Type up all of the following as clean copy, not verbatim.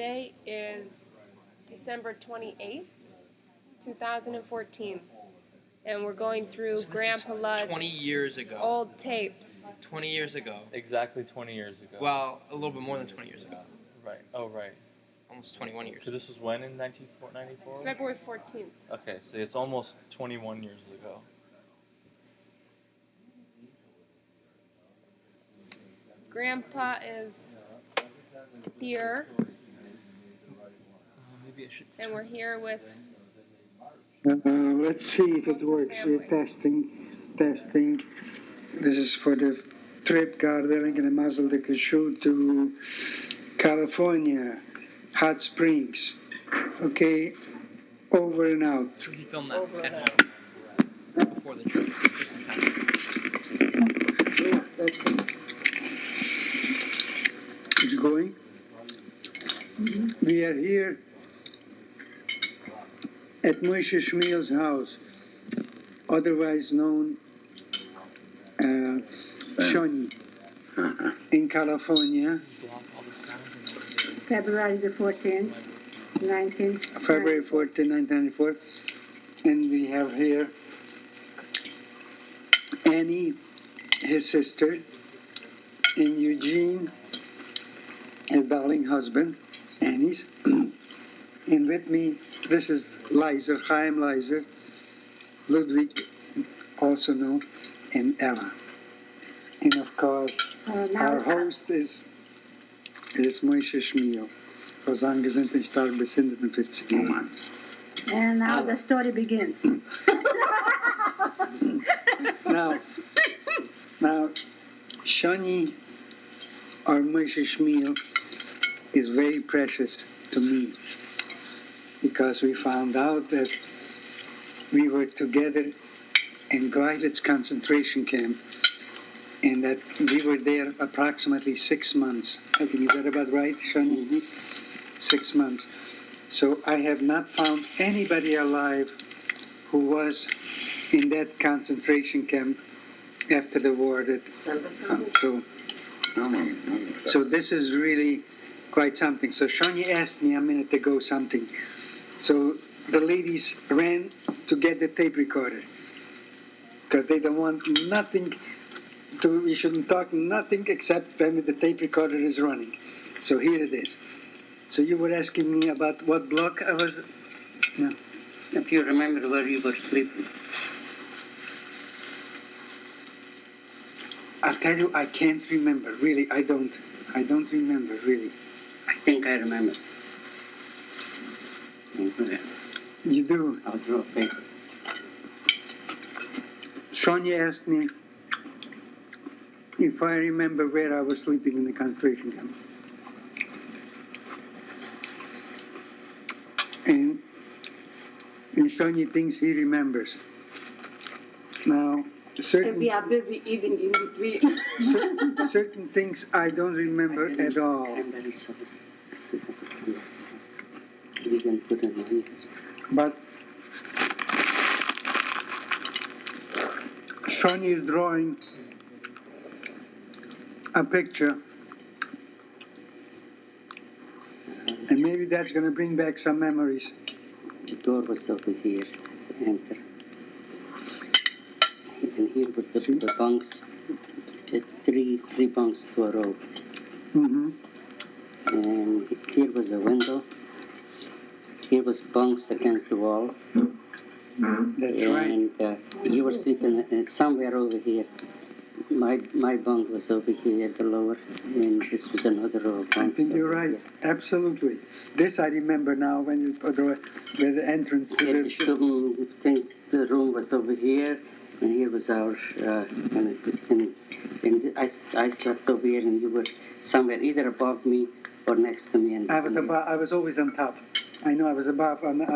Today is December 28th, 2014, and we're going through Grandpa Ludd's 20 years ago. old tapes. 20 years ago. Exactly 20 years ago. Well, a little bit more than 20 years ago. Right. Oh, right. Almost 21 years. So this was when in 1994? February 14th. Okay, so it's almost 21 years ago. Grandpa is here, Maybe I should. and we're here with Let's see if it works. We're testing. This is for the trip, God willing, in a muzzle they could shoot to California, Hot Springs. Okay, over and out. So he filmed that at home before the trip, just in time. Yeah, that's it. It's going. We are here at Moishe Shmiel's house, otherwise known Shoni, in California. Block all the sound. February the 14th, 19... February 14, 1994. And we have here Annie, his sister, and Eugene, his darling husband, Annie's. And with me, this is Lizer, Chaim Lizer, Ludwig, also known, and Ella. And of course, our host is Moishe Shmiel. Wir sind in stark besindet 50 Jahren. And now the story begins. Now, Shani, or Moishe Shmiel, is very precious to me because we found out that we were together in Gleiwitz concentration camp and that we were there approximately 6 months. I think, is that about right, Shani? Mm-hmm. 6 months. So I have not found anybody alive who was in that concentration camp after the war. So this is really quite something. So Shani asked me a minute ago something. So the ladies ran to get the tape recorder because they don't want nothing. We shouldn't talk nothing except when the tape recorder is running. So here it is. So you were asking me about what block I was... No. If you remember where you were sleeping. I'll tell you, I can't remember. Really, I don't remember, really. I think I remember. You do? I'll draw a paper. Sonia asked me if I remember where I was sleeping in the concentration camp. And Sonia thinks he remembers. Now, We are busy eating in between. certain things I don't remember at all. I'm very sorry. We can put it on. But Sonia is drawing a picture. And maybe that's going to bring back some memories. The door was over here to enter. And here were the bunks, three bunks to a row. Mm-hmm. And here was a window. Here was bunks against the wall. That's right. And you were sleeping somewhere over here. My bunk was over here at the lower, and this was another row of I bunks. think you're right. Here. Absolutely. This I remember now when you put where the entrance to Yeah, the... the room was over here, and here was our, and I slept over here, and you were somewhere either above me or next to me. And I was always on top. I know I was above on the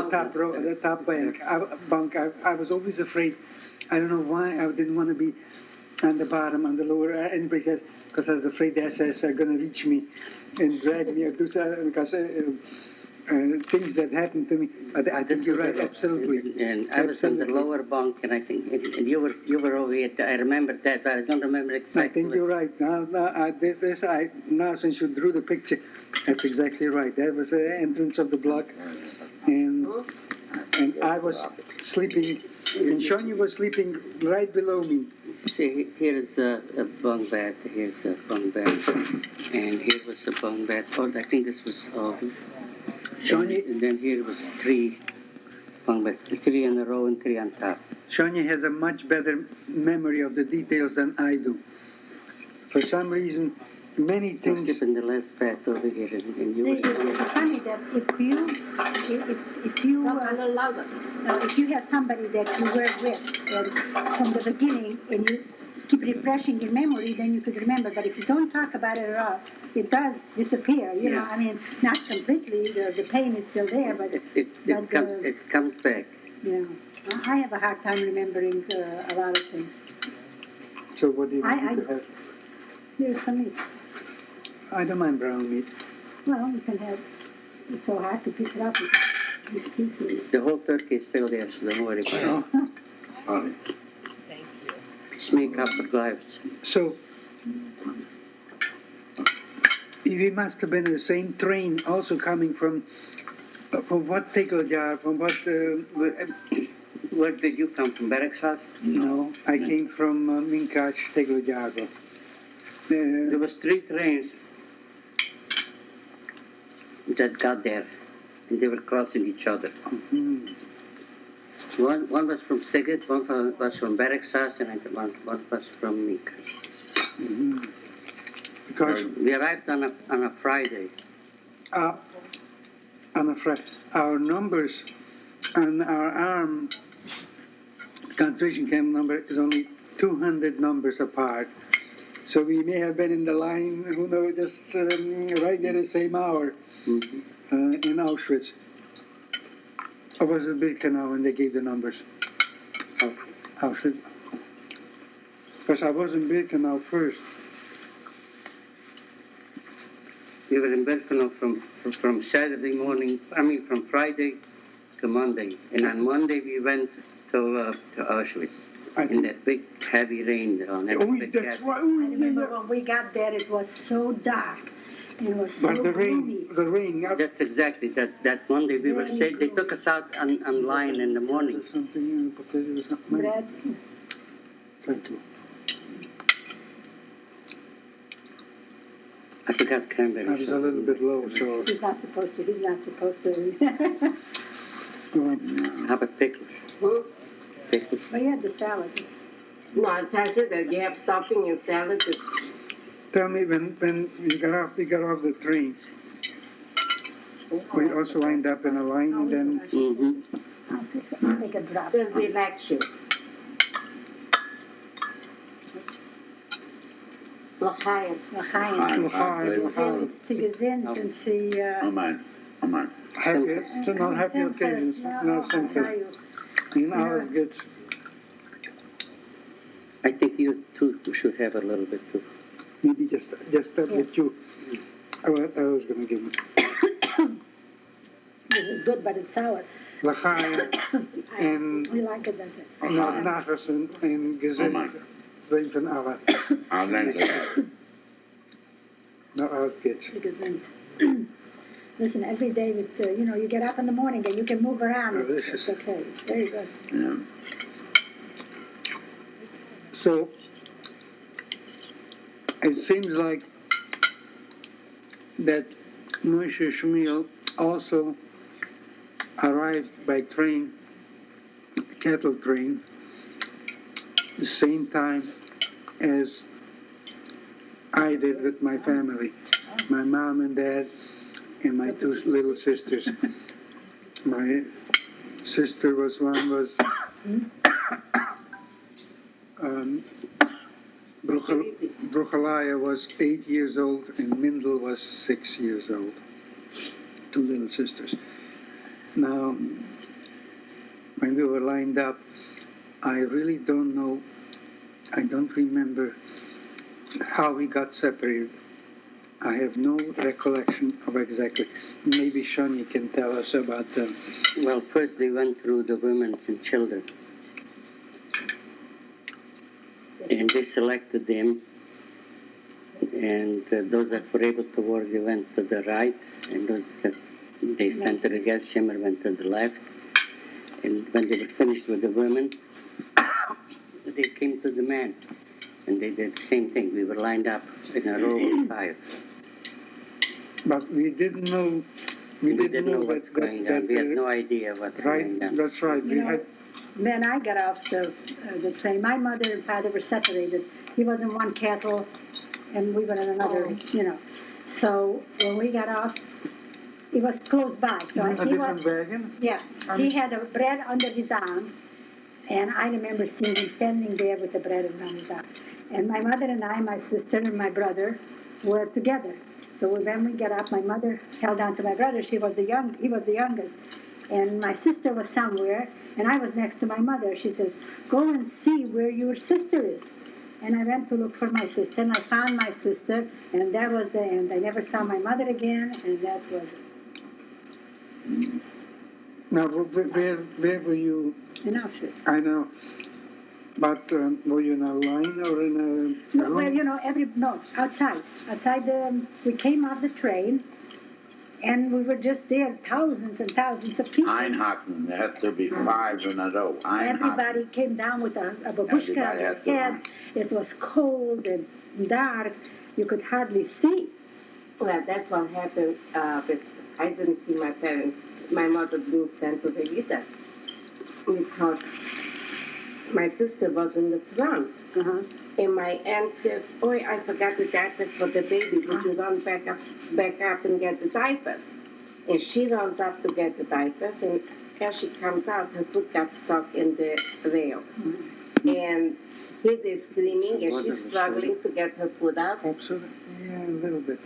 top row, the top bunk. I was always afraid. I don't know why I didn't want to be on the bottom, on the lower end, because I was afraid the SS are going to reach me and drag me or do something. Because things that happened to me. But I This think you're was right, absolutely. And I was in the Absolutely. lower bunk, and I think and you were over here. I remember that, but I don't remember exactly. I think you're right. Now since you drew the picture, that's exactly right. That was the entrance of the block, and I was sleeping, and Shani was sleeping right below me. See, here's a bunk bed. Here's a bunk bed, and here was a bunk bed. Oh, I think this was all. Shani, And then here was 3 bunk beds, 3 in a row and 3 on top. Shani has a much better memory of the details than I do. For some reason, many I things. sleep in the last bed over here, and you See, were. it's funny that if you have somebody that you were with and from the beginning and you keep refreshing your memory, then you could remember. But if you don't talk about it at all, it does disappear. You know, Yeah. I mean, not completely. The pain is still there, but It comes back. you know, I have a hard time remembering a lot of things. So what do you I- want to have? Here's some meat. I don't mind brown meat. Well, you can have. It's so hard to pick it up. It's easy. The whole turkey is still there, so don't worry about it. Oh. Thank you. It's me, couple lives. So, we must have been in the same train, also coming from what Tekeljar, from what, Where did you come from? Barracks house? no, I came from Minkac, Tekeljar. There was 3 trains that got there, and they were crossing each other. One was from Siget, one was from Barracks house, and one was from Mika. Because We arrived on a Friday. I'm afraid our numbers on our arm concentration camp number is only 200 numbers apart. So we may have been in the line, who knows, just right at the same hour in Auschwitz. Or was it Birkenau when they gave the numbers? Auschwitz. Because I was in Birkenau first. We were in Birkenau from Saturday morning, from Friday to Monday. And on Monday we went to Auschwitz. In that big heavy rain there on every big That's cat. why. I remember when we got there, it was so dark. It was so But the gloomy. rain. That's exactly that Monday we were staying. They took us out on line in the morning. Something, potatoes, something. Bread. Thank you. I forgot I cranberry was a sauce. little bit low, so. He's not supposed to. How about pickles? Pickles. But he had the salad. No, I said that you have stuffing and salad. Tell me when you got off the train. We also lined up in a line, and then Mm-hmm. I'll take a drop. Does relax you? L'chaim. L'chaim. To gesehen sind sie, happy, not happy occasions, no Simchas. In ours gets, I think you too should have a little bit too. maybe just up with you. I was going to give him This is good, but it's sour. L'chaim and We like it that way. Nachos and Gesinnt, Wein von Allah. No, ours gets. To gesehen. Listen, every day that, you get up in the morning and you can move around. Delicious. It's okay. It's very good. So, it seems like that Moishe Shmiel also arrived by train, cattle train, the same time as I did with my family, my mom and dad and my 2 little sisters. My sister was Bruchalaya was 8 years old and Mindel was 6 years old. 2 little sisters. Now, when we were lined up, I really don't know, I don't remember how we got separated. I have no recollection of exactly. Maybe Shani can tell us about the. Well, first they went through the women and children. And they selected them. And those that were able to work, they went to the right. And those that they sent to the gas chamber went to the left. And when they were finished with the women, they came to the men. And they did the same thing. We were lined up in a row of 5. But we didn't know. We didn't know what's going on. We had no idea what's going Right, on. that's right. You know, when I got off the train, my mother and father were separated. He was in one cattle, and we were in another, you know. So when we got off, it was close by. So a he different was, wagon? yeah, he had a bread under his arm, and I remember seeing him standing there with the bread under his arm. And my mother and I, my sister and my brother, were together. So when we got up, my mother held on to my brother. He was the youngest. And my sister was somewhere, and I was next to my mother. She says, "Go and see where your sister is." And I went to look for my sister, and I found my sister, and that was the end. I never saw my mother again, and that was it. Now, where were you? In Auschwitz. I know. But were you in a line or in a No, room? well, you know, outside. We came off the train, and we were just there, thousands and thousands of people. Einhaken, there had to be 5 in a row. Everybody came down with a babushka on their head. It was cold and dark. You could hardly see. Well, that's what happened. But I didn't see my parents. My mother didn't send to the either. Because my sister was in the front. Uh-huh. And my aunt says, "Oh, I forgot the diapers for the baby. Would you run back up and get the diapers?" And she runs up to get the diapers, and as she comes out, her foot got stuck in the rail. And he is screaming, and she's struggling to get her foot out. Absolutely. Yeah, a little bit.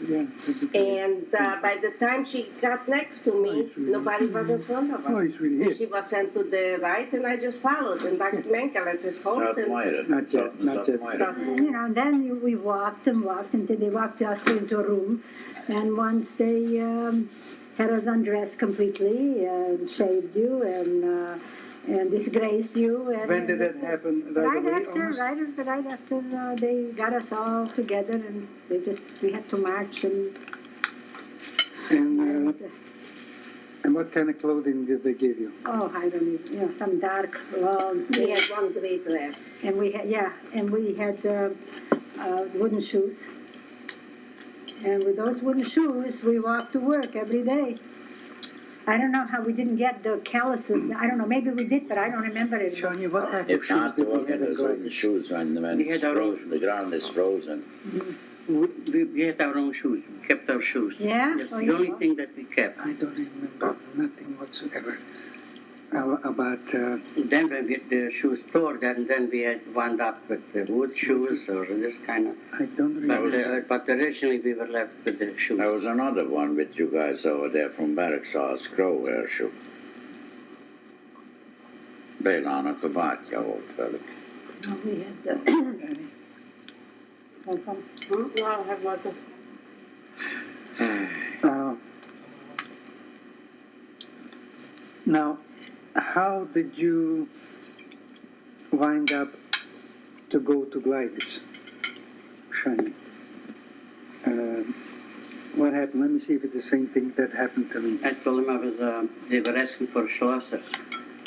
Yeah. And by the time she got next to me, nobody was in front of Oh, her. he's really And she was sent to the right, and I just followed. And Dr. Menkel said, "Hold Not him." Moira. Not yet, not yet. And, you know, and then we walked and walked until they walked us into a room. And once they had us undressed completely and shaved you and disgraced you. And, When did that happen? Right away, almost? Right after they got us all together, and we had to march and. And what kind of clothing did they give you? Oh, I don't even, you know, some dark, long. We had one gray dress. And we had wooden shoes. And with those wooden shoes, we walked to work every day. I don't know how we didn't get the calluses. I don't know, maybe we did, but I don't remember it. Shani, what type If of not, shoes the did we walking have in those wooden Gordon? shoes when it's frozen, the ground is frozen. We had our own shoes. We kept our shoes. Yeah? That's Oh, the yeah. only thing that we kept. I don't remember nothing whatsoever about. Then when we had the shoes stored, and then we had wound up with the wood shoes or this kind of. I don't remember. But originally we were left with the shoes. There was another one with you guys over there from Bergstad's Crow shoe. Bélának a bátyja volt velük. No, we had No, I have water. Now, how did you wind up to go to Gleiwitz, Shani? What happened? Let me see if it's the same thing that happened to me. I told him I was, they were asking for Schlosser.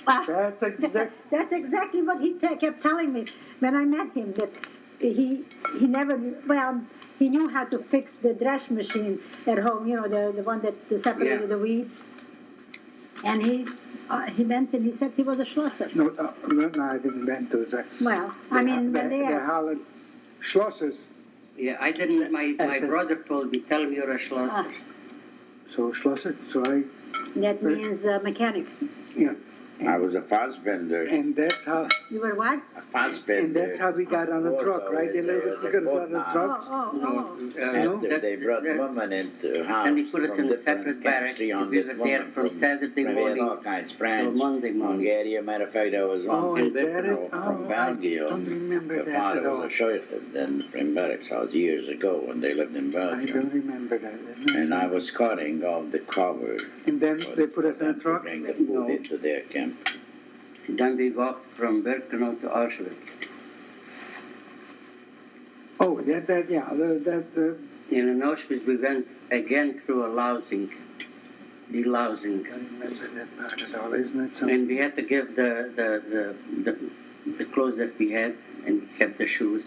That's exactly what he kept telling me when I met him, that he never, well, he knew how to fix the thresh machine at home, you know, the one that separated the wheat. And he went and he said he was a Schlosser. No, I didn't mean to. Well, I mean, the when they are. Holland Schlossers. Yeah, I didn't, my brother told me, tell him you're a Schlosser. So Schlosser, so I. That means mechanic. Yeah. I was a Fassbender. And that's how, You were what? A Fassbender. and that's how we got on the truck, right? They let us get on the truck. Oh. After they brought women into house And they put us from in a different separate barrack. camps, 300 We were there women from Saturday we had morning all kinds, till French, Monday morning. Hungarian. Matter of fact, I was Oh, one is that it? from Oh, I Belgium. don't remember My that father at all. was a sheriff then in Barracks House years ago when they lived in I Belgium. don't remember that. Isn't that And I something? was cutting off the cover. And then they put us in a to truck? bring the food No. into their camp. Then we walked from Birkenau to Auschwitz. Oh, that, And in Auschwitz we went again through a delousing. I remember that part at all, isn't it something? And we had to give the clothes that we had, and we kept the shoes.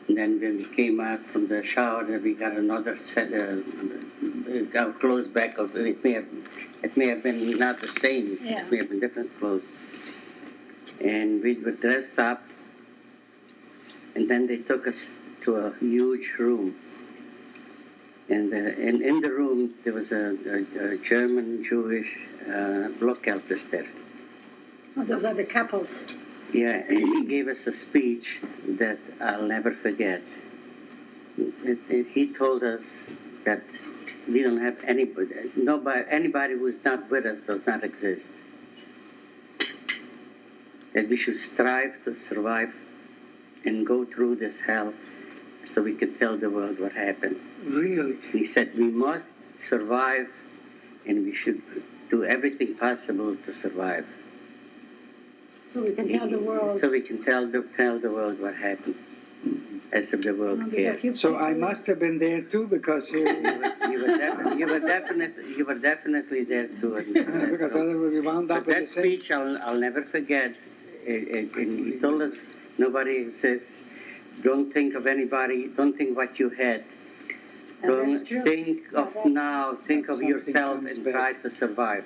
And then when we came out from the shower, then we got another set, our clothes back. It may have been not the same. Yeah. It may have been different clothes. And we were dressed up, and then they took us to a huge room. And in the room, there was a German Jewish Blockhelters there. Oh, those are the couples. Yeah, and he gave us a speech that I'll never forget. He told us that we don't have anybody who's not with us does not exist. That we should strive to survive and go through this hell so we can tell the world what happened. Really? He said we must survive and we should do everything possible to survive. So we can tell the world. So we can tell the world what happened, as if the world cared. So I must have been there too because You were definitely there too. because otherwise we wound up But in that the same. speech I'll never forget. And he told us nobody exists. Don't think of anybody. Don't think what you had. And Don't that's true. think of now. Think of Something yourself comes and back. try to survive.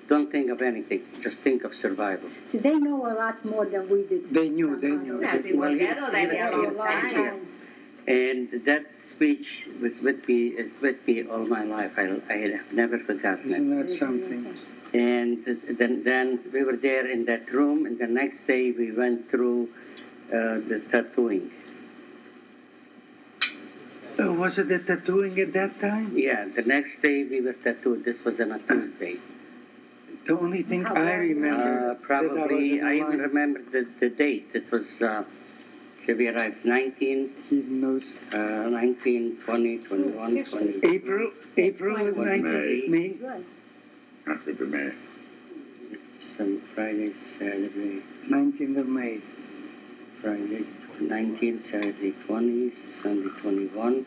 Don't think of anything. Just think of survival. See, they know a lot more than we did. They knew. Well, he was- And that speech was with me, is with me all my life. I have never forgotten it. Isn't that something? And then we were there in that room, and the next day we went through the tattooing. Was it the tattooing at that time? Yeah, the next day we were tattooed. This was on a Tuesday. The only thing I remember. Probably, I even remember. remember the date. It was, so we arrived 19, Even those 19, 20, 21, 20. April of 19, May. After the May. Some Friday, Saturday, 19th of May. Friday 19, Saturday 20, Sunday 21,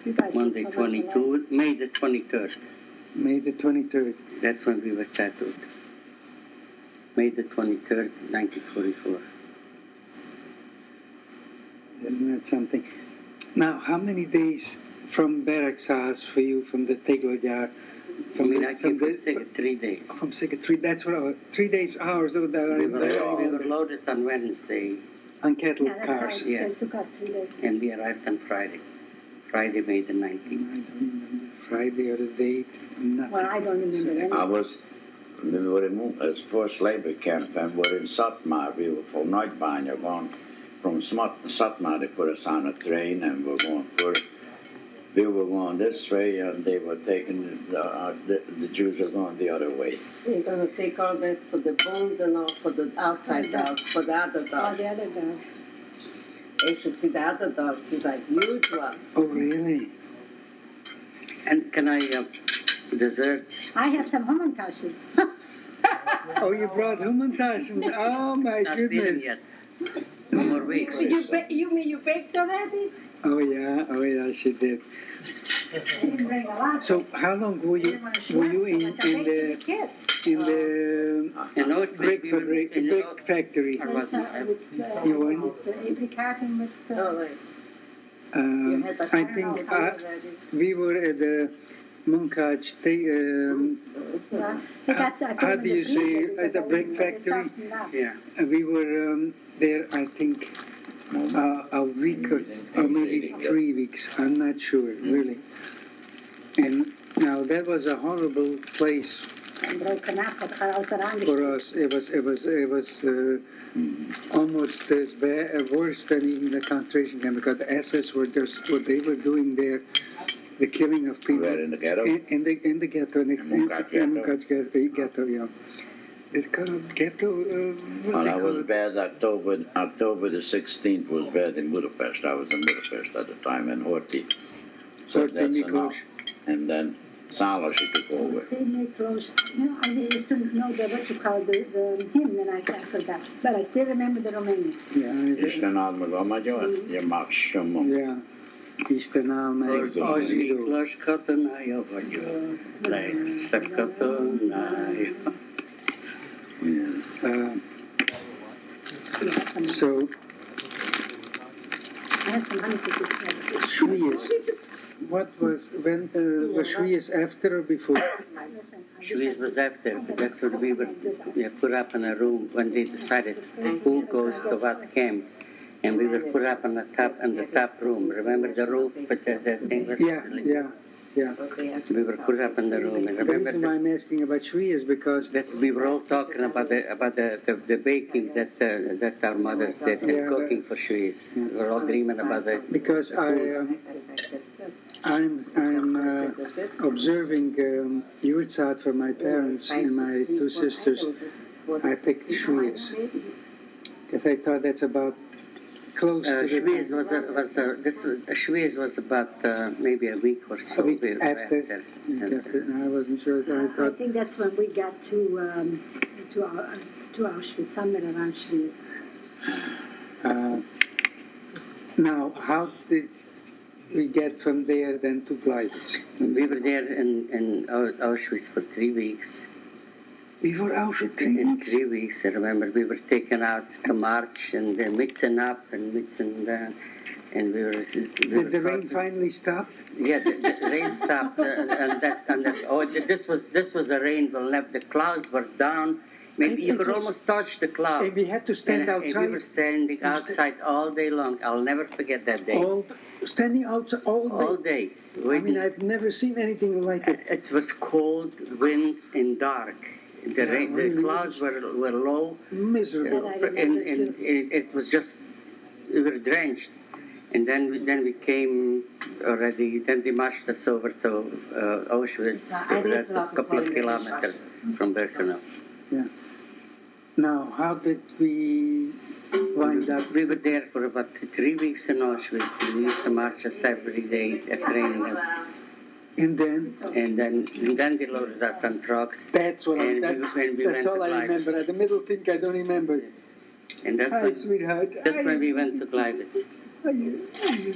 You guys Monday look so much alike. 22, May the 23rd. May the 23rd. That's when we were tattooed. May the 23rd, 1944. Isn't that something? Now, how many days from barracks house for you from the Tegeljar? I came from sick 3 days. From Sick 3, that's what I was, 3 days, hours of that I We were remember. loaded on Wednesday, On cattle Yeah, that's cars. right. Yeah. So it took us 3 days. and we arrived on Friday. Friday, May the I 19th. don't remember Friday or the date, nothing. Well, I don't remember anything. I was, we were in a forced labor camp and we were in Satmar. We were from Neubanya going from Satmar. They put us on a train and we were going this way and they were taking, the Jews were going the other way. You're gonna take all that for the bones and all for the outside dogs, for the other All dogs. the other guys. You should see the other dogs, it's like huge ones. Oh, really? And can I dessert? I have some Hummentashen. Oh, you brought Hummentaschen. Oh, my Not feeling goodness. yet. No more weeks. You mean you baked already? Oh, yeah, she did. I didn't bring a lot. So how long were you in the kids. You know, it brick we were- fabric, you know- brick factory? I wasn't. You were? Every carton with. Oh, right. You had a I think we were at the Munkaj. How do you say, at the brick factory? Yeah. We were there, I think, a week or maybe 3 weeks. I'm not sure, really. And now that was a horrible place broken up, wat gaat als er aan For us, it was almost as bad, worse than even the concentration camp, because the SS were just what they were doing there, the killing of people. Where, in the ghetto? In the ghetto, ghetto, yeah. It's called ghetto. Well, that was bad. October the 16th was bad in Budapest. I was in Budapest at the time, in Horthy. So Horthy, that's Miklos. enough. And then Salos she took over. They make those, I used to know what you call the hymn, and I forgot. But I still remember the Romanian. Isten áld meg a magyar, je maximum. Yeah. Isten áll meg a zsidó. Miklós katonája vagyok, legszebb katonája. So, I have some honey cookies. Shmiel. What was, when was Shmiel after or before? Shmiel was after. That's what we were put up in a room when they decided who goes to what camp. And we were put up in the top room. Remember the roof with the thing? Yeah. We were put up in the room. And The remember reason why I'm asking about Shmiel is because we were all talking about the baking that our mothers did and cooking for Shmiel. We were all dreaming about it. because I'm observing Yurtzat for my parents and my two sisters. I picked Shmiel because I thought that's about close to the Shmiel was about maybe a week or so a week after. I wasn't sure. I I thought think that's when we got to Auschwitz, somewhere around Auschwitz. now, how did we get from there then to Gleiwitz? We were there in Auschwitz for 3 weeks. We were Auschwitz 3 In weeks? 3 weeks, I remember we were taken out to march and mixing up and mixing down. And we were Did the rain finally stop? Yeah, the rain stopped, this was a rain. The clouds were down. Maybe you could almost touch the clouds. And we had to stand And outside? we were standing outside all day long. I'll never forget that day. Standing outside all day? All day. I mean, I've never seen anything like it. It was cold, wind, and dark. The clouds were low. Miserable. And it was just, we were drenched. And then we came already, then they marched us over to Auschwitz. That was a couple of kilometers from Birkenau. Yeah. Now, how did we wind up? We were there for about 3 weeks in Auschwitz. They used to march us every day, training us. And then? And then they loaded us on trucks. That's what that's all I remember. The middle thing I don't remember. And that's Hi, sweetheart. That's when we went to Gleiwitz. How you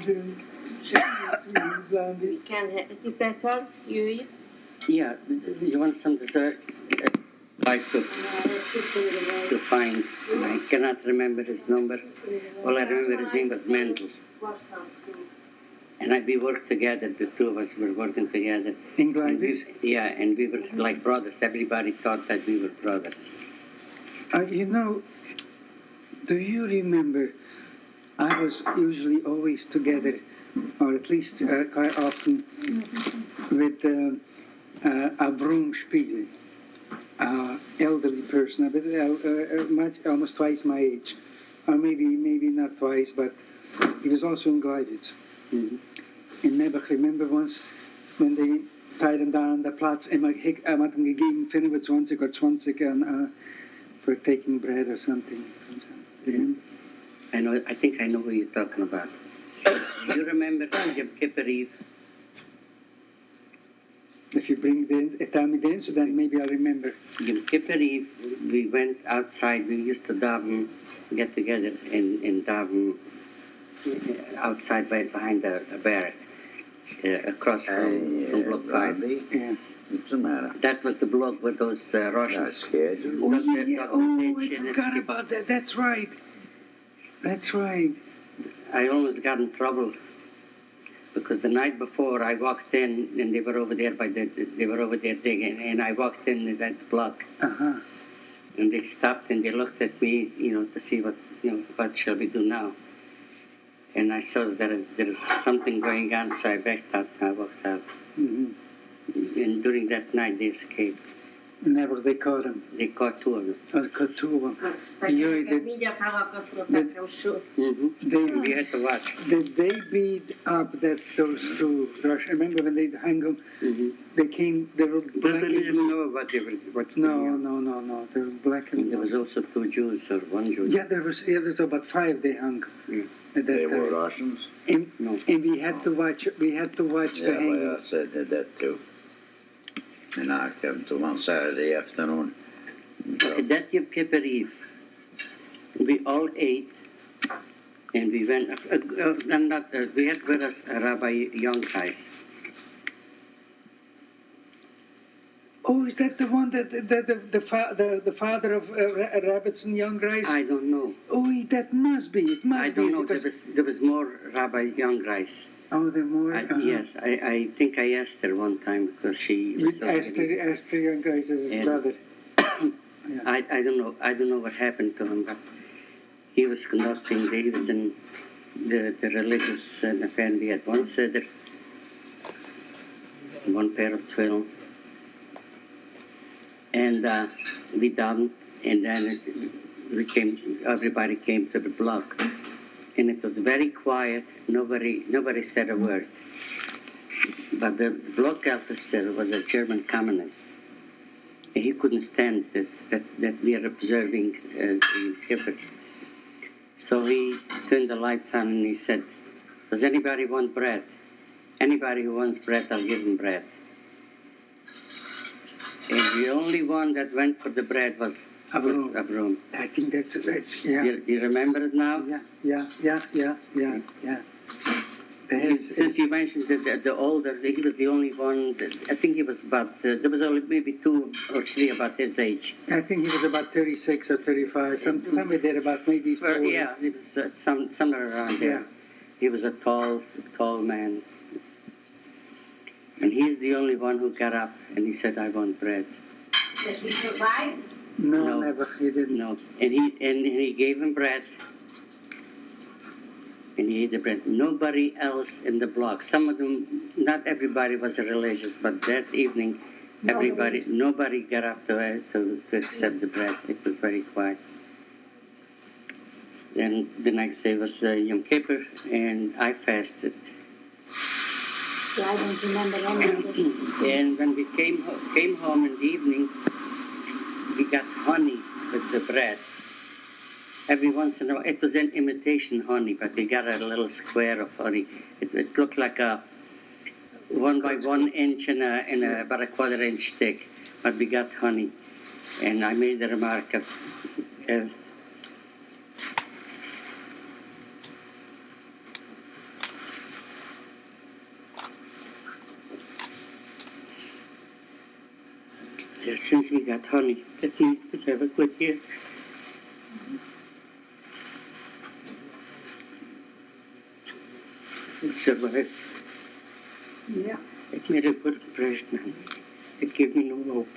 doing? Sweetie, blondie. Is that all you eat? Yeah, you want some dessert? Like to find. I cannot remember his number. All I remember his name was Mendel. And we worked together. The two of us were working together. In Gleiwitz? Yeah, and we were like brothers. Everybody thought that we were brothers. Do you remember? I was usually always together, or at least quite often, with Avrum Spiegel, elderly person, a bit, almost twice my age, or maybe not twice, but he was also in Gleiwitz. Mm-hmm. In Nebuch, remember once when they tied him down on the Platz, and I had him gegeben 25 or 20 for taking bread or something. Remember? I think I know who you're talking about. You remember Yom Kippur Eve? If you tell me the incident, maybe I'll remember. Yom Kippur Eve, we went outside. We used to daven, get together and daven outside behind the barrack, across from Block 5. Yeah. What's the matter? That was the block with those Russians. Scared you? I forgot about that. That's right. I almost got in trouble because the night before I walked in and they were over there digging, and I walked in that block. Uh-huh. And they stopped and they looked at me, to see what shall we do now. And I saw that there is something going on, so I backed out. I walked out. Mm-hmm. And during that night, they escaped. Never, they caught him. They caught two of them. Or caught two of them. Mm-hmm. We had to watch. Did they beat up those two Russians? Remember when they hung them? Mm-hmm. They were But black we and didn't know what they were. What No. They were black and There was also two Jews or one Jew. Yeah, there was about 5 they hung Yeah. at that They time. were Russians. And, No. and we had to watch the Yeah, hanging. well, I said that too. And I came to one Saturday afternoon. Okay, that Yom Kippur Eve, we all ate, and we went. We had with us Rabbi Young guys. Oh, is that the one that the father of rabbits and young rice? I don't know. Oh, that must be. It must I be don't know. because There was more Rabbi Young guys. oh, the more. Yes, I think I asked her one time because she was so asked the young rice as his And- brother. I don't know. I don't know what happened to him, but he was conducting. He was in the religious affair. We had one seder, one pair of tefillin, and we done. And then everybody came to the block, and it was very quiet. Nobody said a word. But the block officer was a German communist. He couldn't stand this, that we are observing the Kippur. So he turned the lights on and he said, does anybody want bread? Anybody who wants bread, I'll give him bread. And the only one that went for the bread was Avram. I think that's yeah. Do you remember it now? Yeah. Since you mentioned the older, he was the only one. I think he was about. There was only maybe 2 or 3 about his age. I think he was about 36 or 35, somewhere there, about maybe 40. Yeah, he was somewhere around there. Yeah. He was a tall man, and he's the only one who got up and he said, "I want bread." Did he survive? No, never. He didn't. No, and he gave him bread. And he ate the bread. Nobody else in the block. Some of them, not everybody was religious, but that evening, nobody got up to accept the bread. It was very quiet. Then the next day was Yom Kippur, and I fasted. So I don't remember any of it. And when we came home in the evening, we got honey with the bread. Every once in a while, it was an imitation honey, but we got a little square of honey. It looked like a 1 by 1 inch and about a 1/4 inch thick, but we got honey. And I made the remark of, since we got honey, that means we have a good year. Survived. Yeah. It made a good impression, man. It gave me no hope.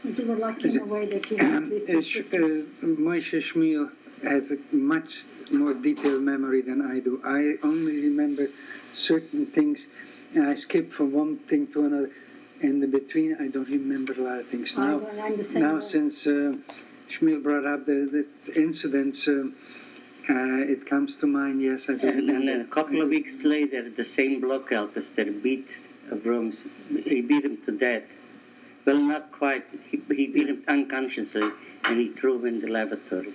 You were lucky in a way that you had this system. Moishe Shmiel has a much more detailed memory than I do. I only remember certain things, and I skip from one thing to another. And in between, I don't remember a lot of things. Now, since Shmiel brought up the incidents, it comes to mind, yes, I do. And then a couple of weeks later, the same block officer beat Avram. He beat him to death. Well, not quite. He beat him unconsciously, and he threw him in the lavatory.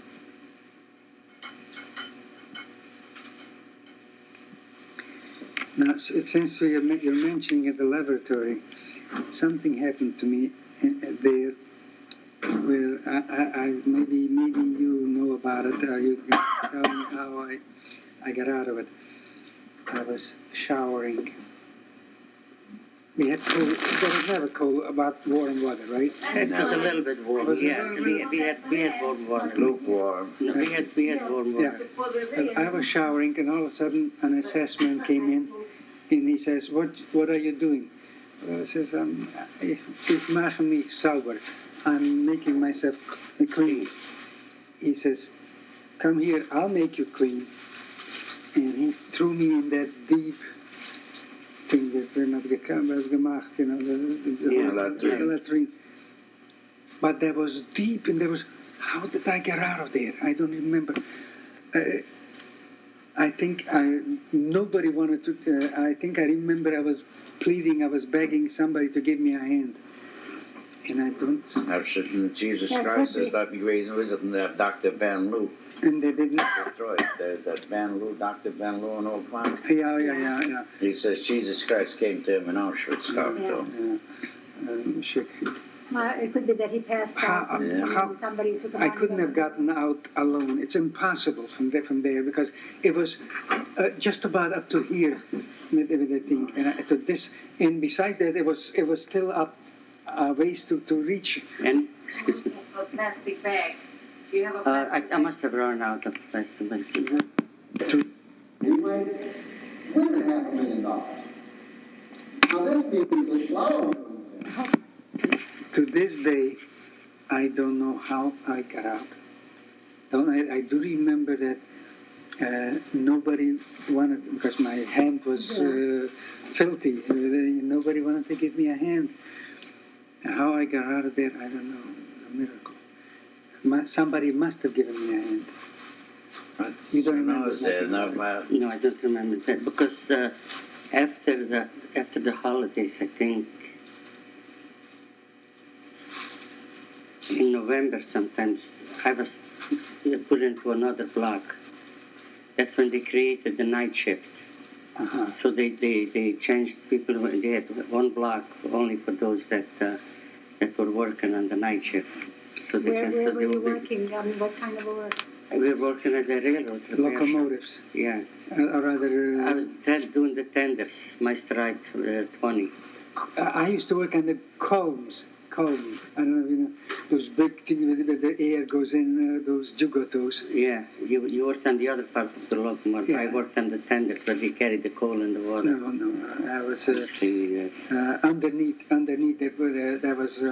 Now, since you're mentioning the lavatory, something happened to me there where I maybe you know about it, or you can tell me how I got out of it. I was showering. We had cold, there was never cold about warm water, right? It was a little bit warm. Was it Yeah, a little we had warm water. Lukewarm. No, we had warm water. Yeah. And I was showering, and all of a sudden an assessment came in, and he says, "What are you doing?" I says, "Ich mache mich sauber. I'm making myself clean." He says, "Come here, I'll make you clean." And he threw me in that deep thing that was gemacht, you know, Yeah, the latrine. But there was deep, and there was, how did I get out of there? I don't remember. I think nobody wanted to, I think I remember I was pleading, I was begging somebody to give me a hand. And I don't. Absolutely, Jesus Christ is that reason was it Dr. Van Loo. And they didn't. Detroit, that Van Loo, Dr. Van Loo in Old Farm. Yeah. He says Jesus Christ came to him in Auschwitz, Stockholm. Shit. It could be that he passed out and somebody took him I out. couldn't have gotten out alone. It's impossible from there because it was just about up to here with the thing, and to this. And besides that, it was still up ways to reach. And, excuse me, Plastic bag. Do you have a I must have run out of plastic bags. We made $2.5 million. Now this means the flower. To this day, I don't know how I got out. I do remember that nobody wanted, because my hand was filthy. Nobody wanted to give me a hand. How I got out of there, I don't know. It was a miracle. Somebody must have given me a hand. You don't remember that? No, I don't remember that because after the holidays, I think in November sometimes, I was put into another block. That's when they created the night shift. Uh-huh. So they changed people. They had one block only for those that were working on the night shift. So they Where can were you working? What kind of work? We were working at the railroad repair shop. Locomotives. Yeah. Or rather... I was doing the tenders, my strike 20. I used to work on the combs. I don't know if you know, those big things that the air goes in, those jugotos. Yeah, you worked on the other part of the locomotive. Yeah. I worked on the tenders where they carry the coal in the water. No, I was Actually, underneath. There was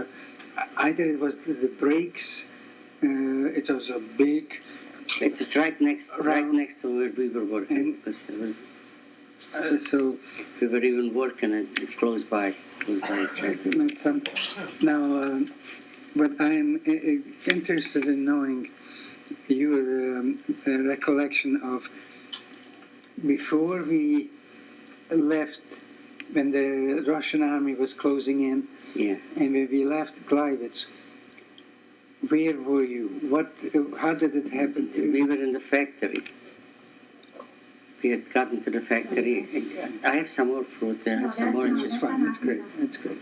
either it was the brakes. It was a big. it was right next to where we were working. And- Because it was, So we were even working at close by. Now, what I am interested in knowing your recollection of before we left, when the Russian army was closing in, Yeah. and when we left Gleiwitz, where were you? How did it happen? We were in the factory. We had gotten to the factory. I have some more fruit there. I have some oranges. That's fine. That's great.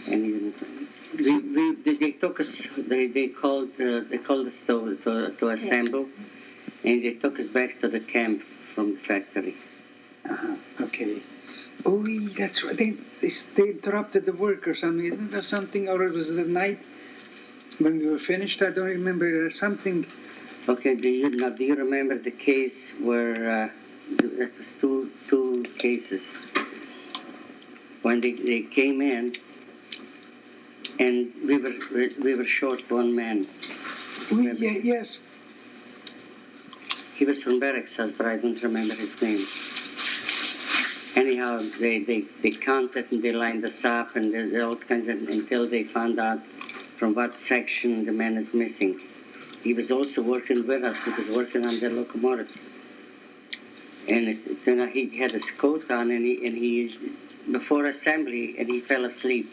And they took us. They called us to assemble, and they took us back to the camp from the factory. Okay. Oh, that's right. They interrupted the work or something. Isn't there something? Or it was the night when we were finished? I don't remember. There's something. Okay. Do you remember the case where it was two cases when they came in? And we were short one man. Oh, yeah, yes. He was from Barracks, but I don't remember his name. Anyhow, they counted and they lined us up and all kinds of, until they found out from what section the man is missing. He was also working with us. He was working on the locomotives. And then he had his coat on and he before assembly and he fell asleep.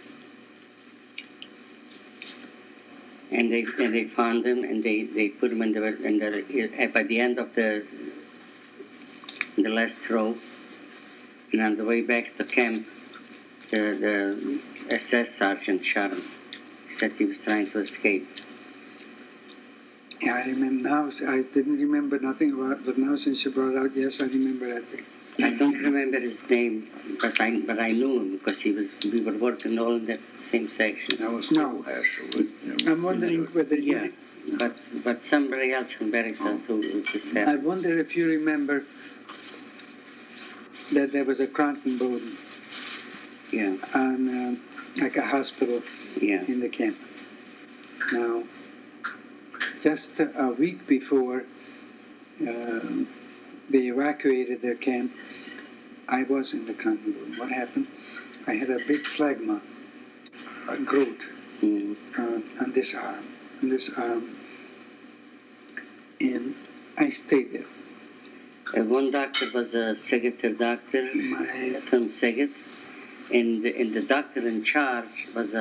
And they found him and they put him by the end of the last row. And on the way back to camp, the SS sergeant shot him. He said he was trying to escape. Yeah, I remember now. I didn't remember nothing about it, but now since you brought it out, yes, I remember that thing. I don't remember his name, but I knew him because we were working all in that same section. That was No. I'm wondering whether Yeah, but somebody else from Barracks who this I happened. wonder if you remember that there was a Krankenboden Yeah, on like a hospital yeah. in the camp. Now, just a week before they evacuated their camp, I was in the Krankenboden. What happened? I had a big phlegma, a growth on this arm, and I stayed there. One doctor was a Segeter doctor from Seget, and the doctor in charge was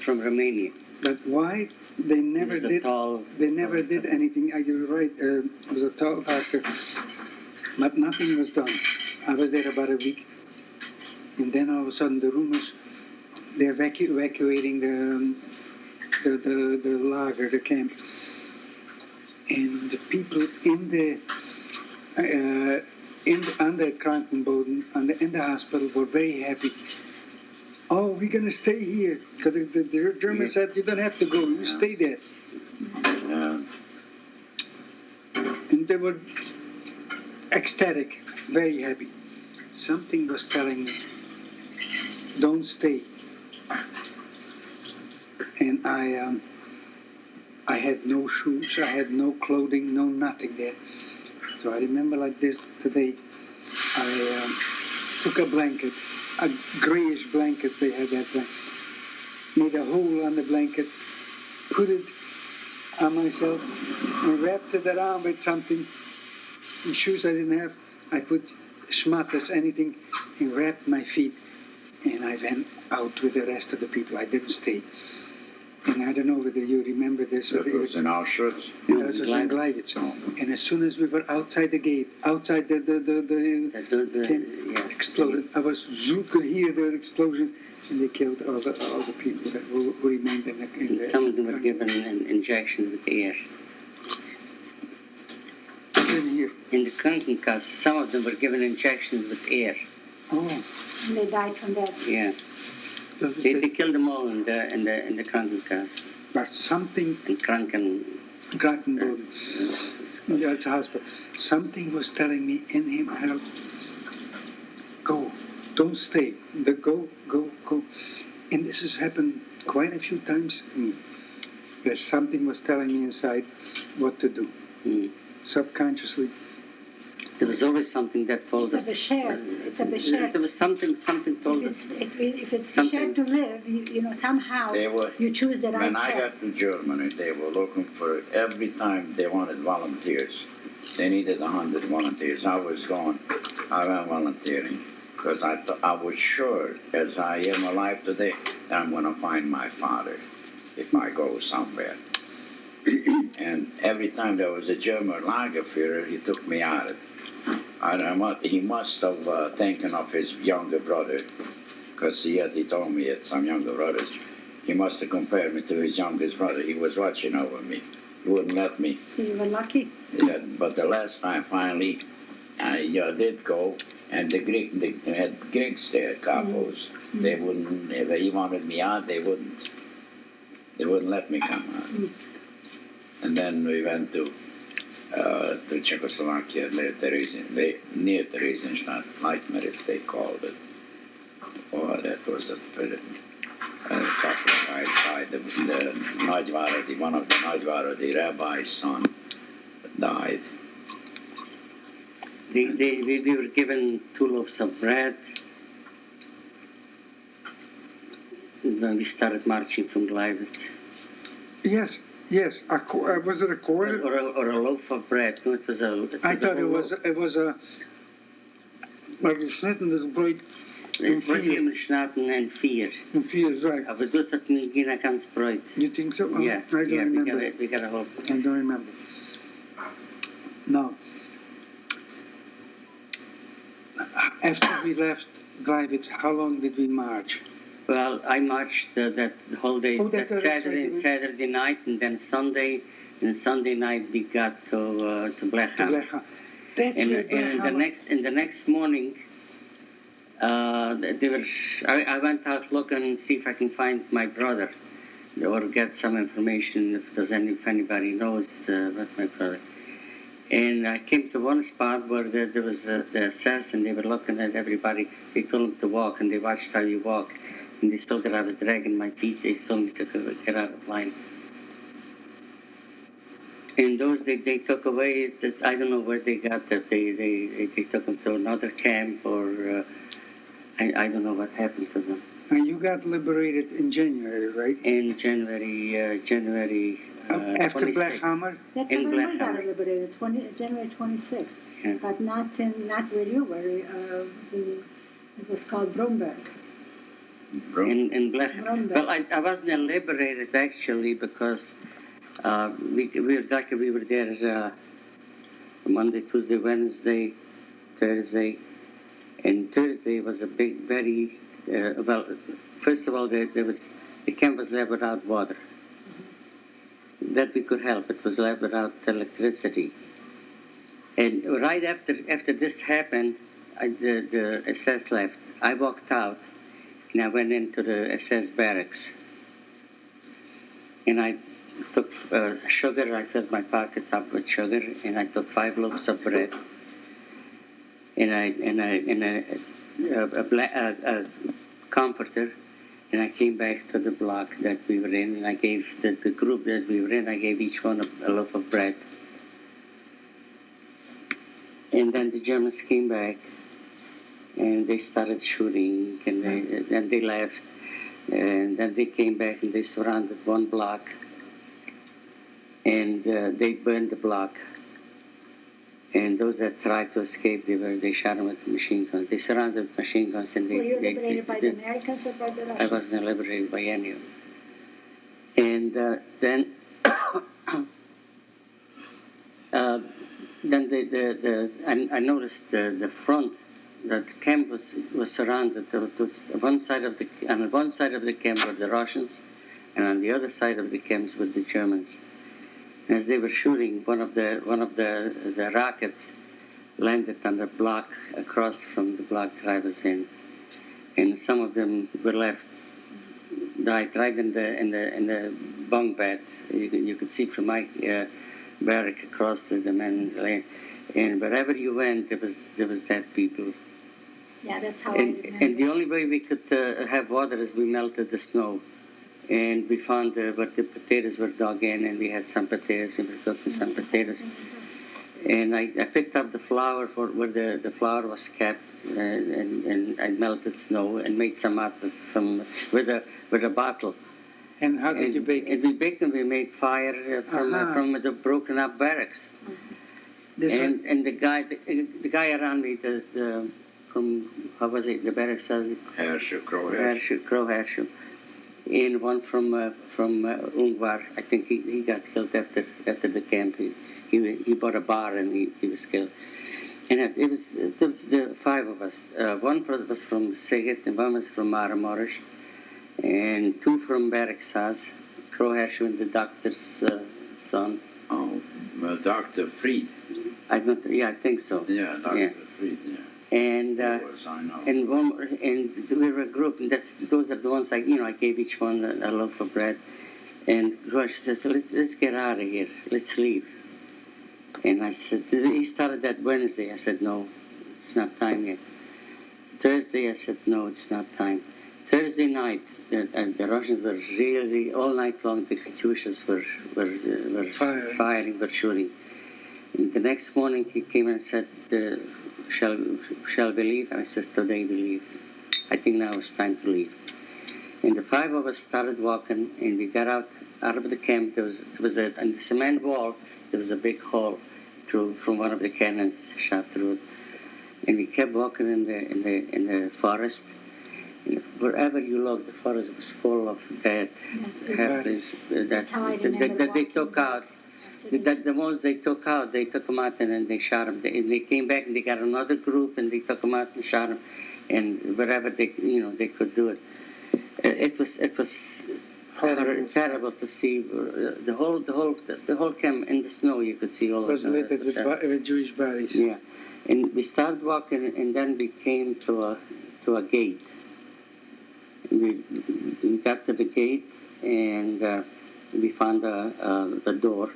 from Romania. But why they never He was a did? tall- They never did anything. You're right. It was a tall doctor, but nothing was done. I was there about a week, and then all of a sudden the rumors they're evacuating the lager, the camp, and the people in the on the Krankenboden, in the hospital, were very happy. Oh, we're gonna stay here because the Germans said you don't have to go, you stay there. Yeah. And they were ecstatic, very happy. Something was telling me, don't stay. And I had no shoes, I had no clothing, no nothing there. So I remember like this today, I took a blanket, a grayish blanket they had that time, made a hole on the blanket, put it on myself, and wrapped it around with something. The shoes I didn't have, I put schmatters, anything, and wrapped my feet. And I went out with the rest of the people. I didn't stay. And I don't know whether you remember this. That was in Auschwitz. That was in Gleiwitz. And as soon as we were outside the gate, outside the camp, exploded. I was could hear the explosion, and they killed all the people that who remained in the. Some of them were given an injection with air. I didn't hear. In the Krankenkasse, some of them were given injections with air. Oh. And they died from that. Yeah. They killed them all in the Krankenkasse. But something. In Krankenboden. Yeah, it's a hospital. Something was telling me in him, help. Go. Don't stay. Go. And this has happened quite a few times to me. There's something was telling me inside what to do. Subconsciously. There was always something that told us. It's a beshert. There was something told us. If it's Something. beshert to live, you know, somehow you choose the right When I path. got to Germany, they were looking for, every time they wanted volunteers. They needed 100 volunteers. I went volunteering because I was sure, as I am alive today, that I'm going to find my father if I go somewhere. And every time there was a German Lagerführer, he took me out. He must have thinking of his younger brother, because he told me he had some younger brothers. He must have compared me to his youngest brother. He was watching over me. He wouldn't let me. So you were lucky. Yeah, but the last time, finally, I did go, and they had Greeks there, capos. They wouldn't. If he wanted me out, they wouldn't. They wouldn't let me come out. And then we went to Czechoslovakia, near Theresienstadt, Leitmeritz, they called it. Oh, that was a couple of outside. The Nagyváradi, one of the Nagyváradi rabbi's son died. We were given 2 loaves of bread when we started marching from Gleiwitz. Yes. Was it a quarter? Or a loaf of bread. No, it was a. I thought it was a. Maar gesnitten is brood in vier. Geschnitten in 4. In vier, right. Aber du hast nicht ein ganz Brot. You think so? Oh, Yeah, I don't remember. we got a whole. I don't remember. Now, after we left Gleiwitz, how long did we march? Well, I marched that whole day, that's Saturday night, and then Sunday. And Sunday night we got to Blechham. That's where Blechham. In the next morning, I went out looking and see if I can find my brother, or get some information if anybody knows about my brother. And I came to one spot where there was the assassin. They were looking at everybody. They told him to walk, and they watched how you walk. And they saw that I was dragging my feet. They told me to get out of line. In those they took away, that I don't know where they got that. They took them to another camp, or I don't know what happened to them. And you got liberated in January, right? In January After 26th. Black Hammer? That's In when we got Blackhammer. liberated, January 26th. Yeah. But not where you were. It was called Bromberg. In Black. Bromberg. Well, I wasn't liberated actually because we were there Monday, Tuesday, Wednesday, Thursday, and Thursday was a big, very well. First of all, the camp was left without water. That we could help. It was left without electricity. And right after this happened, the SS left. I walked out, and I went into the SS barracks. And I took sugar. I filled my pocket up with sugar, and I took 5 loaves of bread, and a comforter. And I came back to the block that we were in, and I gave the group that we were in. I gave each one a loaf of bread. And then the Germans came back, and they started shooting, and they left. And then they came back, and they surrounded one block, and they burned the block. And those that tried to escape, they shot them with machine guns. They surrounded with machine guns, and Were you liberated by the Americans or by the Russians? I wasn't liberated by any of them. And then I noticed the front, that the camp was surrounded. There was on one side of the camp were the Russians, and on the other side of the camps were the Germans. And as they were shooting, one of the rockets landed on the block across from the block that I was in, and some of them were left, died right in the bunk bed. You could see from my barrack across the men lane, and wherever you went, there was dead people. Yeah, that's how I And remember. the only way we could have water is we melted the snow. And we found where the potatoes were dug in, and we had some potatoes, and we were cooking some potatoes. And I picked up the flour for where the flour was kept, and I melted snow and made some matzahs with a bottle. And how did you bake it? And we baked them. We made fire from the broken up barracks. And the guy around me, from how was it? The barracks, Crow Herschel. And one from Ungvar, I think he got killed after the camp. He bought a bar and he was killed. And it was the 5 of us. One was from Sigit, and one was from Maramorish, and 2 from Beriksaz, Crow Herschel and the doctor's son. Oh, well, Dr. Fried. I think so. Yeah, Dr. Fried, yeah. And I know. and we were a group, and those are the ones I gave each one a loaf of bread. And Grosh says, let's get out of here, let's leave. And I said, he started that Wednesday. I said, no, it's not time yet. Thursday, I said, no, it's not time. Thursday night, the Russians were really all night long. The Katyushas were firing, were shooting. And the next morning, he came and said, shall we leave? And I said, today we leave. I think now it's time to leave. And the 5 of us started walking, and we got out of the camp. There was on the cement wall, there was a big hole from one of the cannons shot through it. And we kept walking in the forest. And wherever you looked, the forest was full of dead halflings that they took out. The ones they took out, they took them out and they shot them. And they came back and they got another group and they took them out and shot them. And wherever they could do it. It was terrible to see the whole camp in the snow. You could see all of it. Was littered with Jewish bodies. Yeah, and we started walking, and then we came to a gate. We got to the gate, and we found the door.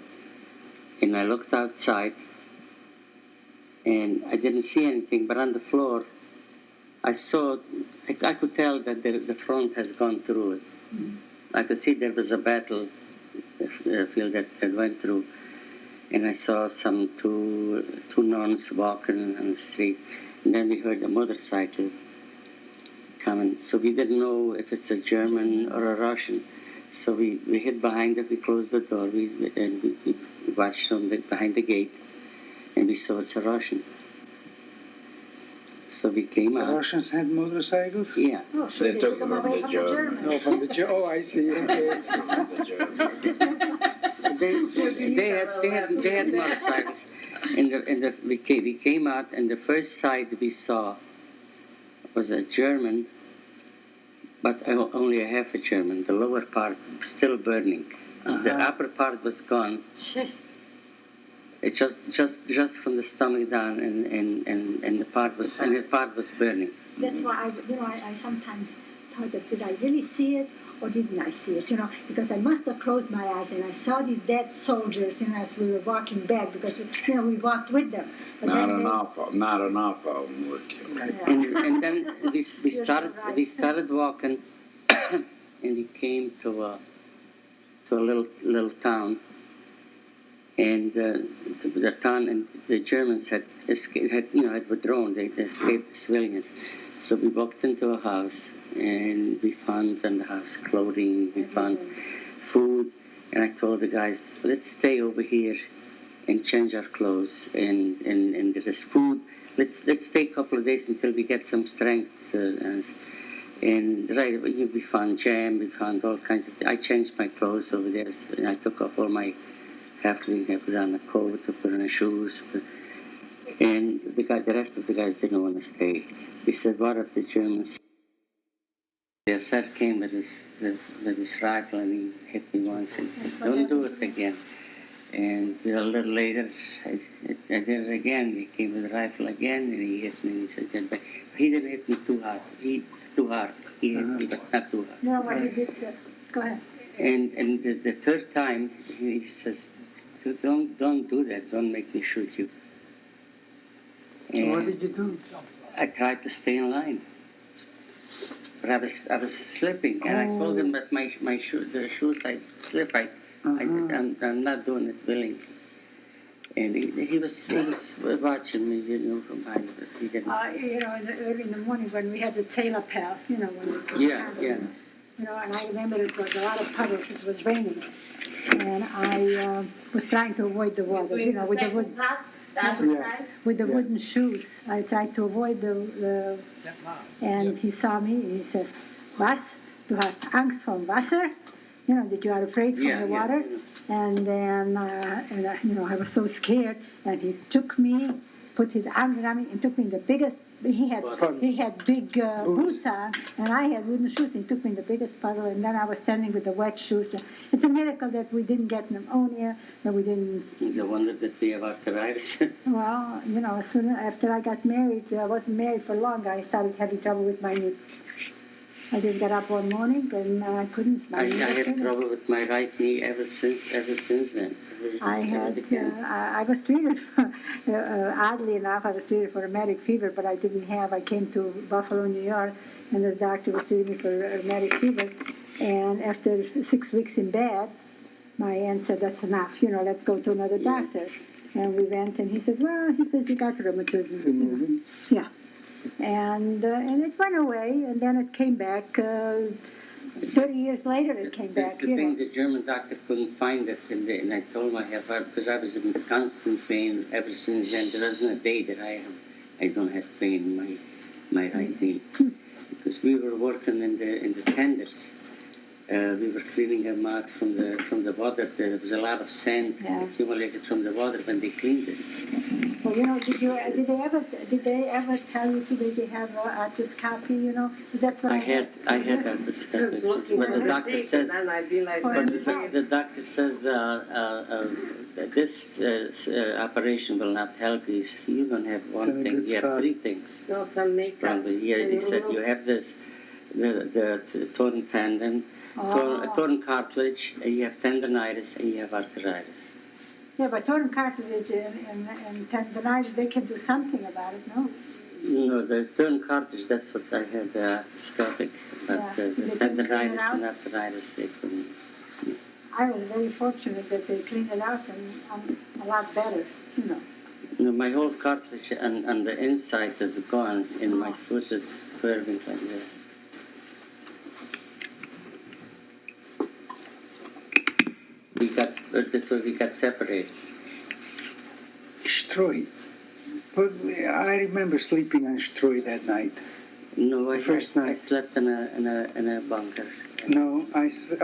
And I looked outside, and I didn't see anything. But on the floor, I could tell that the front has gone through it. Mm-hmm. I could see there was a battlefield that went through. and I saw two nuns walking on the street, and then we heard a motorcycle coming. So we didn't know if it's a German or a Russian. So we hid behind it, we closed the door, we watched from behind the gate, and we saw it's a Russian. So we came The out. Russians had motorcycles? Yeah. Oh, sure, They they took took them from away the from the Germans. Germans. No, from the oh, I see. Okay. They had motorcycles, and we came out, and the first sight we saw was a German, but only a half a German. The lower part was still burning. The upper part was gone. It's just from the stomach down, and the part was burning. That's why I sometimes thought that did I really see it or didn't I see it? Because I must have closed my eyes and I saw these dead soldiers. As we were walking back because we walked with them. But Not enough of them were killed. And then we started walking, and we came to a little town. And the town and the Germans had withdrawn. They escaped the civilians. So we walked into a house, and we found in the house clothing. We found food, and I told the guys, "Let's stay over here and change our clothes. And there is food. Let's stay a couple of days until we get some strength." And we found jam. We found all kinds of. I changed my clothes over there, and I took off all my. After I put on a coat, I put on shoes, and the rest of the guys didn't want to stay. They said, "What if the Germans?" The SS came with his rifle and he hit me once and said, "Don't do it again." And a little later, I did it again. He came with the rifle again and he hit me. And he said, "Get back." He didn't hit me too hard. He hit me, but not too hard. No, what he did. Go ahead. And the third time, he says, Don't do that. Don't make me shoot you." And What did you do? I tried to stay in line, but I was slipping, and I told him that the shoes I slip. I'm not doing it willingly. And he was watching me, from behind, but he didn't. Early in the morning when we had the tailor path, when we Yeah. And I remember it was a lot of puddles. It was raining, and I was trying to avoid the water. With the wood. With the wooden shoes, I tried to avoid the. And he saw me. And he says, "Was? Du hast Angst vom Wasser? That you are afraid from the water." Yeah. And then, I was so scared, and he took me, put his arms around me, and took me in the biggest. He had big boots on, and I had wooden shoes. He took me in the biggest puddle, and then I was standing with the wet shoes. It's a miracle that we didn't get pneumonia, that we didn't. It's a wonder that we have arthritis. Well, soon after I got married, I wasn't married for long. I started having trouble with my knee. I just got up one morning and I couldn't. I have trouble with my right knee ever since then. I was treated, oddly enough, I was treated for rheumatic fever, but I came to Buffalo, New York, and the doctor was treating me for rheumatic fever. And after 6 weeks in bed, my aunt said, "That's enough, let's go to another doctor." And we went, and he says, "You got rheumatism." Yeah. And it went away, and then it came back. 30 years later, it came back. That's the thing. The German doctor couldn't find it, and I told him because I was in constant pain ever since then. There wasn't a day that I don't have pain in my right knee, because we were working in the tenders. We were cleaning them out from the water. There was a lot of sand accumulated from the water when they cleaned it. Well, did they ever tell you that they have arthroscopy? That's what I had arthroscopy, but the doctor says. The doctor says this operation will not help you. He says, "You don't have one thing. You have three things." He said you have this, the torn tendon. Torn cartilage, you have tendonitis, and you have arthritis. Yeah, but torn cartilage and tendonitis, they can do something about it, no? No, the torn cartilage, that's what I had arthroscopic, but the tendonitis and arthritis, they couldn't. I was very fortunate that they cleaned it out, and a lot better, you know. No, my whole cartilage and the inside is gone, and my foot is curving like this. This way we got separated. Stroy. But I remember sleeping on Stroy that night. No, I First night. slept in a bunker. No,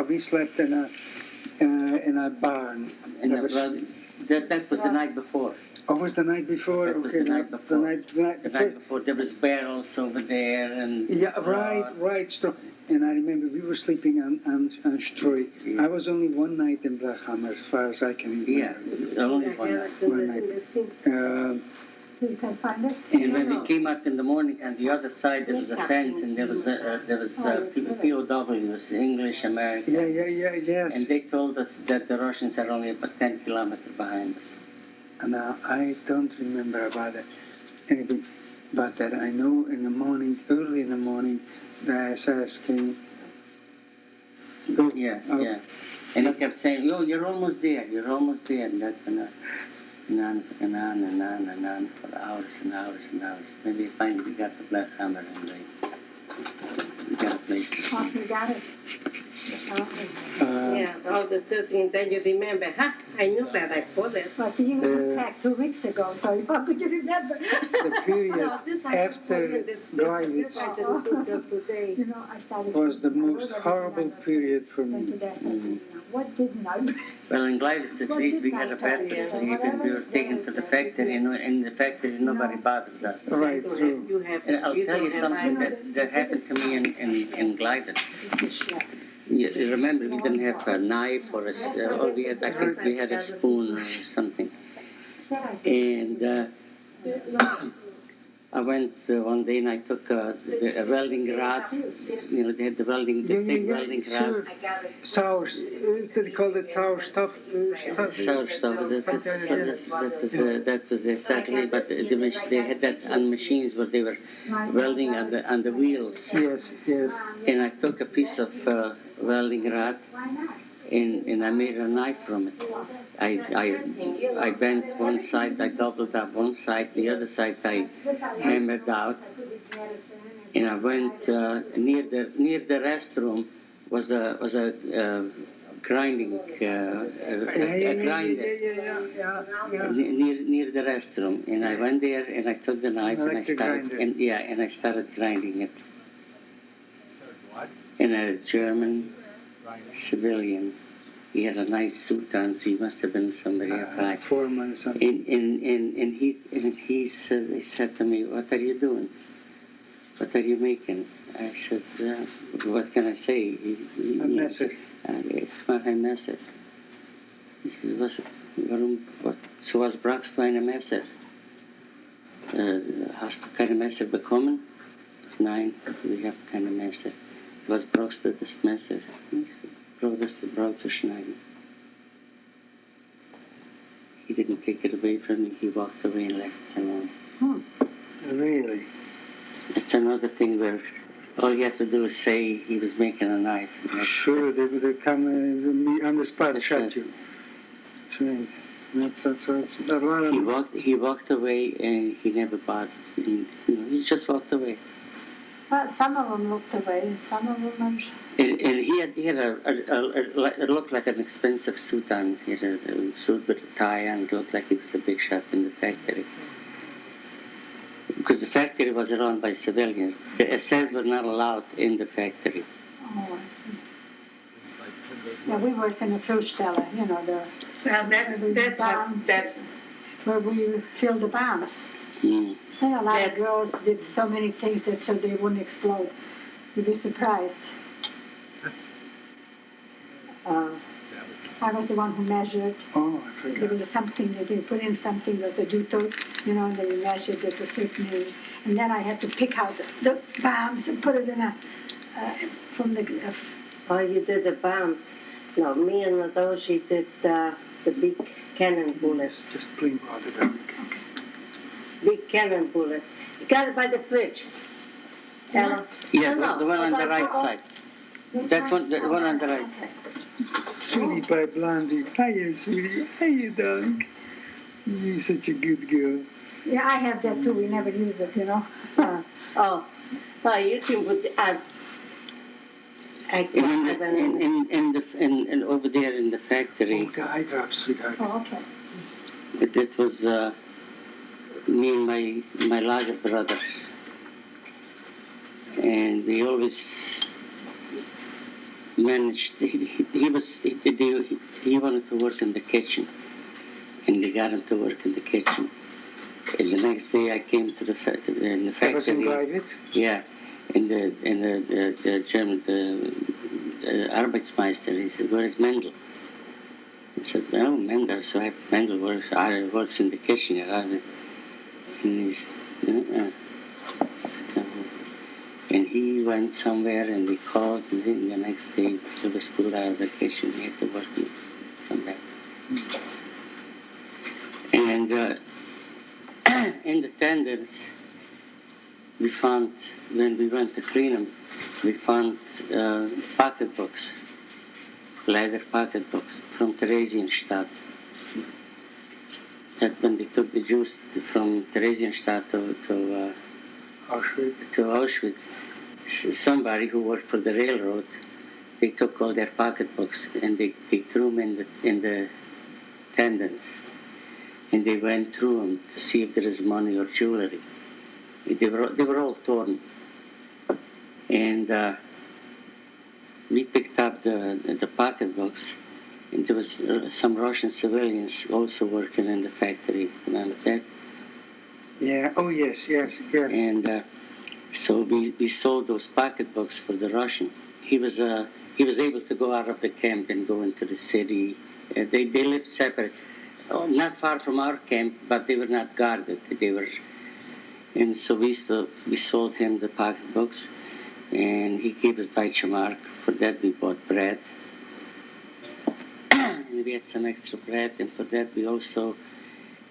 we slept in a barn. In That a was- brother, that was the night before. Oh, was the night before? That was Okay, the night before. The night The night before, there was barrels over there and. Yeah, right, Stroy. And I remember we were sleeping on Stroy. Yeah. I was only one night in Blachhammer, as far as I can Yeah, remember. only one night. One night. You can find it. And when we came out in the morning, on the other side there was a fence, and there was POWs, English American. Yes. And they told us that the Russians are only about 10 kilometers behind us. Now, I don't remember anything about that. I know in the morning, early in the morning, the SS came. Go. Yeah, Oh. yeah. And he kept saying, "Yo, you're almost there. You're almost there." And that and on for hours and hours and hours. Maybe finally we got the Black Hammer and we got a place to Oh, sleep. you got it. Yeah, all the things that you remember. Huh? I knew that I put it. Well, see, you were back 2 weeks ago, so how could you remember? The period after Gleiwitz I didn't do it today. You know, I started. was the most horrible period for Went to me. that, what didn't I? Well, in Gleiwitz, at least we had a bed to sleep, and we were taken to the factory, and in the factory nobody bothered us. Right through. You have. And I'll tell you don't have something eyes. that happened to me in Gleiwitz. You remember, we didn't have a knife or all we had, I think we had a spoon or something. And I went one day and I took a welding rod. You know, they had the big welding rods. Sour, they called it sour stuff. Sour stuff. That was exactly. But they had that on machines where they were welding on the wheels. Yes. And I took a piece of welding rod and I made a knife from it. I bent one side, I doubled up one side, the other side I hammered out, and I went near the restroom was a grinding grinder near the restroom, and I went there and I took the knife and I started grinding it. And a German civilian. He had a nice suit on, so he must have been somebody high. Foreman or something. And he said to me, "What are you doing? What are you making?" I said, "What can I say?" A messer. Ich mache ein Messer. He said, was brauchst du ein Messer? Hast du keine Messer bekommen? Nein, wir haben keine Messer. Was brauchst du das Messer? Ich brauche das Brot zu schneiden. He didn't take it away from me. He walked away and left me alone. Really? It's another thing where all you have to do is say he was making a knife. Sure, they would come on the spot and shot That's you. That's right. That's a lot of... He walked away and he never bothered. He just walked away. Well, some of them looked away, some of them were... And he had it looked like an expensive suit on. He had a suit with a tie on. It looked like he was a big shot in the factory. Because the factory was run by civilians. The SS were not allowed in the factory. Oh, I see. Yeah, we worked in the fruit cellar, you know, where we filled the bombs. Mm. And a lot of girls did so many things that so they wouldn't explode. You'd be surprised. I was the one who measured. Oh, I There forgot. was something that they put in something with the juto, you know, and they measured it a certain age. And then I had to pick out the bombs and put it in from the... Oh, you did the bomb. No, me and Nadoshi did the big cannon bullets. Just plain water, darling. Big cannon bullet. You got it by the fridge. Ella? Yeah, No, the one on the right oh, side. That one, the one on the right side. Sweetie pie blondie. Hiya, sweetie. How you doing? You're such a good girl. Yeah, I have that too. We never use it, you know. Oh, you can put And over there in the factory, Oh, the eye drops, sweetheart. Oh, okay. it was me and my lager brother, and we always managed. He wanted to work in the kitchen, and they got him to work in the kitchen. And the next day, I came to the factory. That was in private? Yeah, in the German Arbeitsmeister. He said, "Where is Mendel?" I said, "Well, Mendel. So Mendel works in the kitchen." And he's, and he went somewhere, and we called, and then the next day he was school out of the kitchen. He had to work and come back. And in the tenders, we found, when we went to clean them, we found pocketbooks, leather pocketbooks from Theresienstadt. That when they took the Jews from Theresienstadt to Auschwitz, somebody who worked for the railroad, they took all their pocketbooks and they threw them in the tendons. And they went through them to see if there is money or jewelry. They were all torn. And we picked up the pocketbooks, and there was some Russian civilians also working in the factory. Remember that? Yeah. Oh, yes. And so we sold those pocketbooks for the Russian. He was able to go out of the camp and go into the city. They lived separate. Not far from our camp, but they were not guarded. And so we sold him the pocketbooks, and he gave us Deutsche Mark. For that we bought bread. And we had some extra bread, and for that we also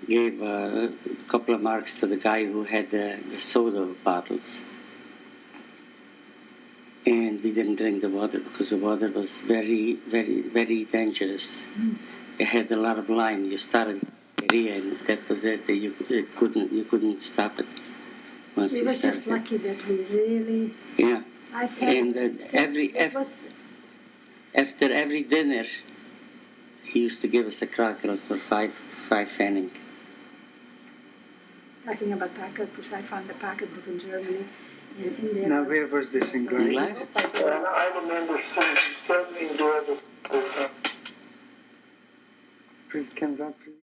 gave a couple of marks to the guy who had the soda bottles. And we didn't drink the water because the water was very, very, very dangerous. It had a lot of lime. You started diarrhea, and that was it. You couldn't stop it. Once We you were started. just lucky that we really. Yeah. I've had. And after every dinner, he used to give us a cracker for five pfennig. Talking about pocketbooks, I found a pocketbook in Germany. And in there Now, where was this in Glasgow? And I remember standing there. Can that